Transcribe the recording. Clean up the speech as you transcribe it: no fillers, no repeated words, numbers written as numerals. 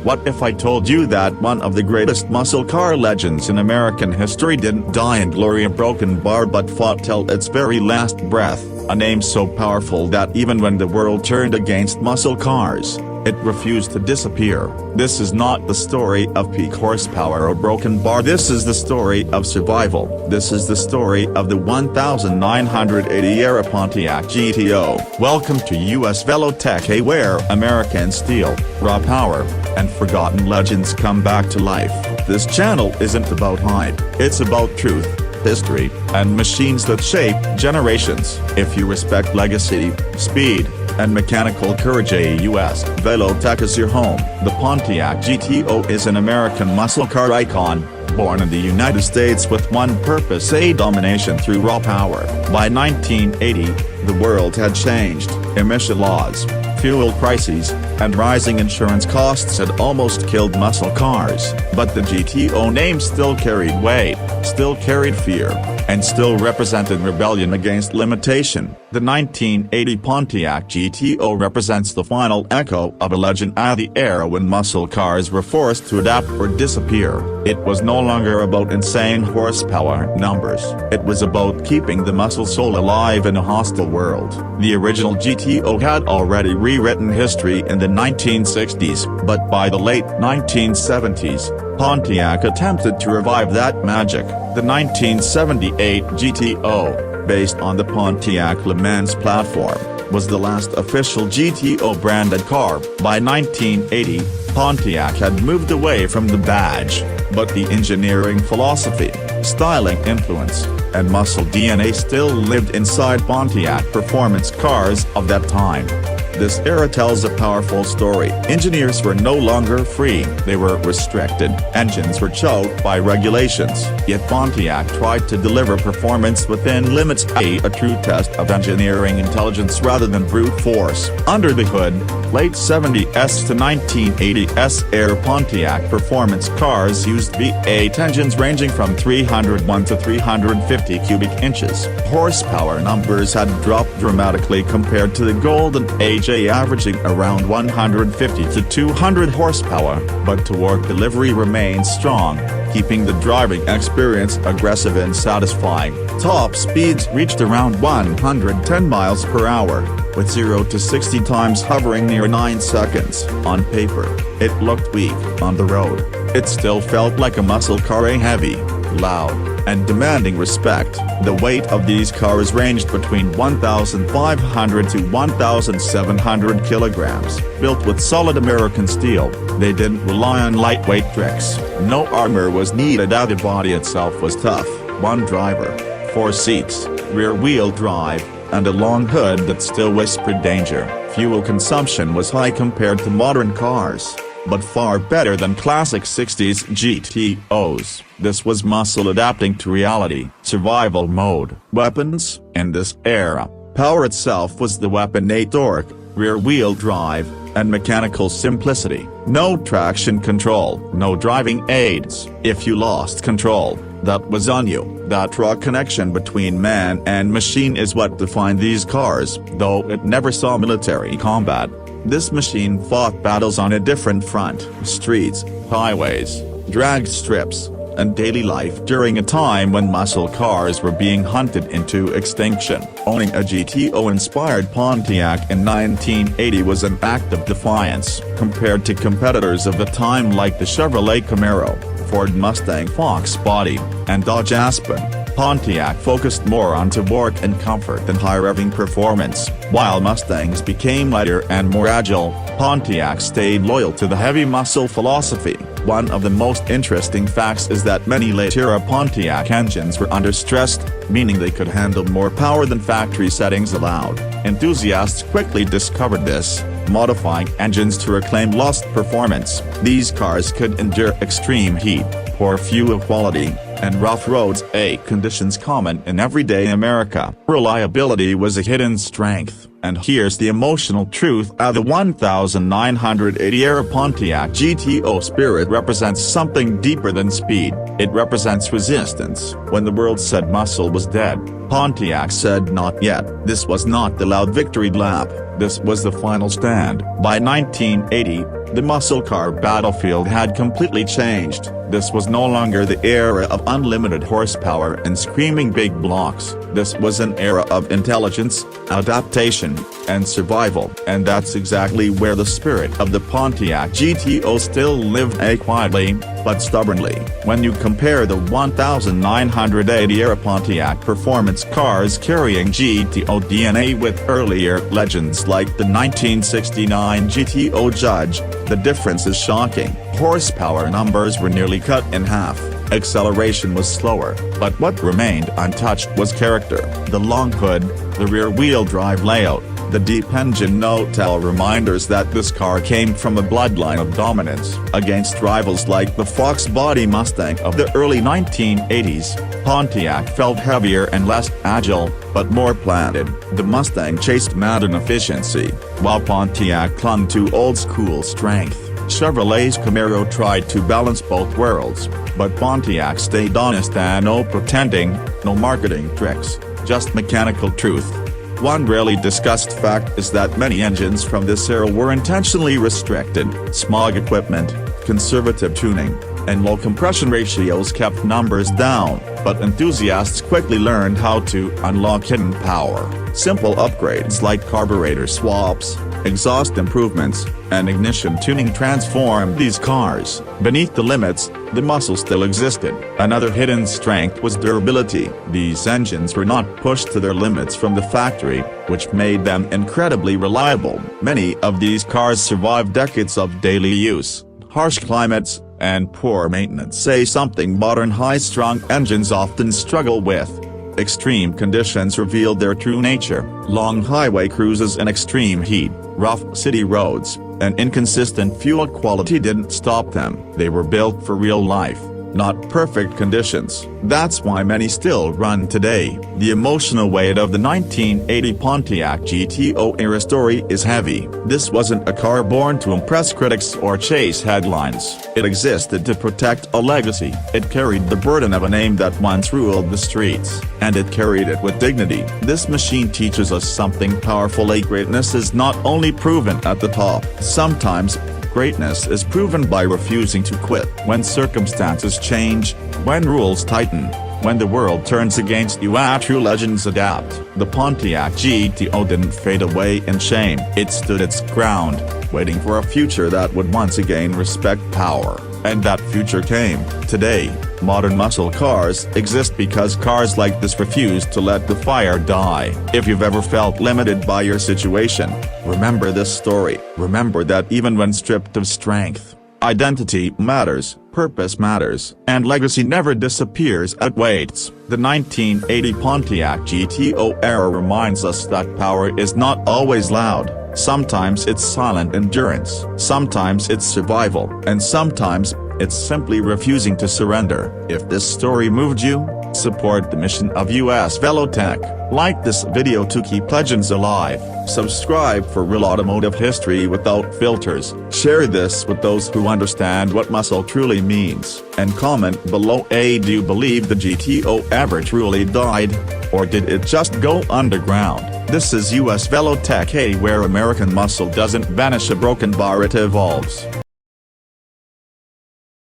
What if I told you that one of the greatest muscle car legends in American history didn't die in glory, a broken bar, but fought till its very last breath, a name so powerful that even when the world turned against muscle cars, it refused to disappear. This is not the story of peak horsepower or broken bar. This is the story of survival. This is the story of the 1980-era Pontiac GTO. Welcome to US VeloTech, where American steel, raw power, and forgotten legends come back to life. This channel isn't about hype, it's about truth, history, and machines that shape generations. If you respect legacy, speed, and mechanical courage, US VeloTech is your home. The Pontiac GTO is an American muscle car icon, born in the United States with one purpose: domination through raw power. By 1980, the world had changed. Emission laws, fuel prices, and rising insurance costs had almost killed muscle cars, but the GTO name still carried weight, still carried fear, and still represented rebellion against limitation. The 1980 Pontiac GTO represents the final echo of a legend, the era when muscle cars were forced to adapt or disappear. It was no longer about insane horsepower numbers. It was about keeping the muscle soul alive in a hostile world. The original GTO had already rewritten history in the 1960s, but by the late 1970s, Pontiac attempted to revive that magic. The 1978 GTO, based on the Pontiac Le Mans platform, was the last official GTO branded car. By 1980, Pontiac had moved away from the badge, but the engineering philosophy, styling influence, and muscle DNA still lived inside Pontiac performance cars of that time. This era tells a powerful story. Engineers were no longer free, they were restricted. Engines were choked by regulations, yet Pontiac tried to deliver performance within limits, a true test of engineering intelligence rather than brute force. Under the hood, late 70s to 1980s era Pontiac performance cars used V8 engines ranging from 301 to 350 cubic inches. Horsepower numbers had dropped dramatically compared to the golden age, averaging around 150 to 200 horsepower, but torque delivery remained strong, keeping the driving experience aggressive and satisfying. Top speeds reached around 110 miles per hour, with 0 to 60 times hovering near 9 seconds. On paper, it looked weak. On the road, it still felt like a muscle car, heavy, loud, and demanding respect. The weight of these cars ranged between 1,500 to 1,700 kilograms. Built with solid American steel, they didn't rely on lightweight tricks. No armor was needed, the body itself was tough. One driver, 4 seats, rear-wheel drive, and a long hood that still whispered danger. Fuel consumption was high compared to modern cars, but far better than classic 60s GTOs. This was muscle adapting to reality. Survival mode. Weapons. In this era, power itself was the weapon. Torque, rear-wheel drive, and mechanical simplicity. No traction control, no driving aids. If you lost control, that was on you. That raw connection between man and machine is what defined these cars. Though it never saw military combat, this machine fought battles on a different front: streets, highways, drag strips, and daily life during a time when muscle cars were being hunted into extinction. Owning a GTO-inspired Pontiac in 1980 was an act of defiance. Compared to competitors of the time like the Chevrolet Camaro, Ford Mustang Fox Body, and Dodge Aspen, Pontiac focused more on torque and comfort than high-revving performance. While Mustangs became lighter and more agile, Pontiac stayed loyal to the heavy muscle philosophy. One of the most interesting facts is that many late-era Pontiac engines were understressed, meaning they could handle more power than factory settings allowed. Enthusiasts quickly discovered this, modifying engines to reclaim lost performance. These cars could endure extreme heat, poor fuel quality, and rough roads, conditions common in everyday America. Reliability was a hidden strength, And here's the emotional truth: the 1980-era Pontiac GTO Spirit represents something deeper than speed. It represents resistance. When the world said muscle was dead, Pontiac said not yet. This was not the loud victory lap, this was the final stand. By 1980, the muscle car battlefield had completely changed. This was no longer the era of unlimited horsepower and screaming big blocks. This was an era of intelligence, adaptation, and survival. And that's exactly where the spirit of the Pontiac GTO still lived, quietly, but stubbornly. When you compare the 1980-era Pontiac performance cars carrying GTO DNA with earlier legends like the 1969 GTO Judge, the difference is shocking. Horsepower numbers were nearly cut in half, acceleration was slower, but what remained untouched was character. The long hood, the rear-wheel drive layout, the deep engine note tell reminders that this car came from a bloodline of dominance. Against rivals like the Fox body Mustang of the early 1980s, Pontiac felt heavier and less agile, but more planted. The Mustang chased modern efficiency, while Pontiac clung to old-school strength. Chevrolet's Camaro tried to balance both worlds, but Pontiac stayed honest, and no pretending, no marketing tricks, just mechanical truth. One rarely discussed fact is that many engines from this era were intentionally restricted. Smog equipment, conservative tuning, and low compression ratios kept numbers down, but enthusiasts quickly learned how to unlock hidden power. Simple upgrades like carburetor swaps, exhaust improvements, and ignition tuning transformed these cars. Beneath the limits, the muscle still existed. Another hidden strength was durability. These engines were not pushed to their limits from the factory, which made them incredibly reliable. Many of these cars survived decades of daily use, harsh climates, and poor maintenance. Say something modern high-strung engines often struggle with. Extreme conditions revealed their true nature. Long highway cruises in extreme heat, rough city roads, and inconsistent fuel quality didn't stop them. They were built for real life, not perfect conditions. That's why many still run today. The emotional weight of the 1980 Pontiac GTO era story is heavy. This wasn't a car born to impress critics or chase headlines. It existed to protect a legacy. It carried the burden of a name that once ruled the streets, and it carried it with dignity. This machine teaches us something powerful: greatness is not only proven at the top. Sometimes, greatness is proven by refusing to quit. When circumstances change, when rules tighten, when the world turns against you, true legends adapt. The Pontiac GTO didn't fade away in shame. It stood its ground, waiting for a future that would once again respect power. And that future came. Today, modern muscle cars exist because cars like this refuse to let the fire die. If you've ever felt limited by your situation, remember this story. Remember that even when stripped of strength, identity matters, purpose matters, and legacy never disappears at weights. The 1980 Pontiac GTO era reminds us that power is not always loud. Sometimes it's silent endurance, sometimes it's survival, and sometimes it's simply refusing to surrender. If this story moved you, support the mission of US VeloTech. Like this video to keep legends alive. Subscribe for real automotive history without filters. Share this with those who understand what muscle truly means. And comment below: do you believe the GTO ever truly died? Or did it just go underground? This is US VeloTech, where American muscle doesn't vanish, a broken bar, it evolves.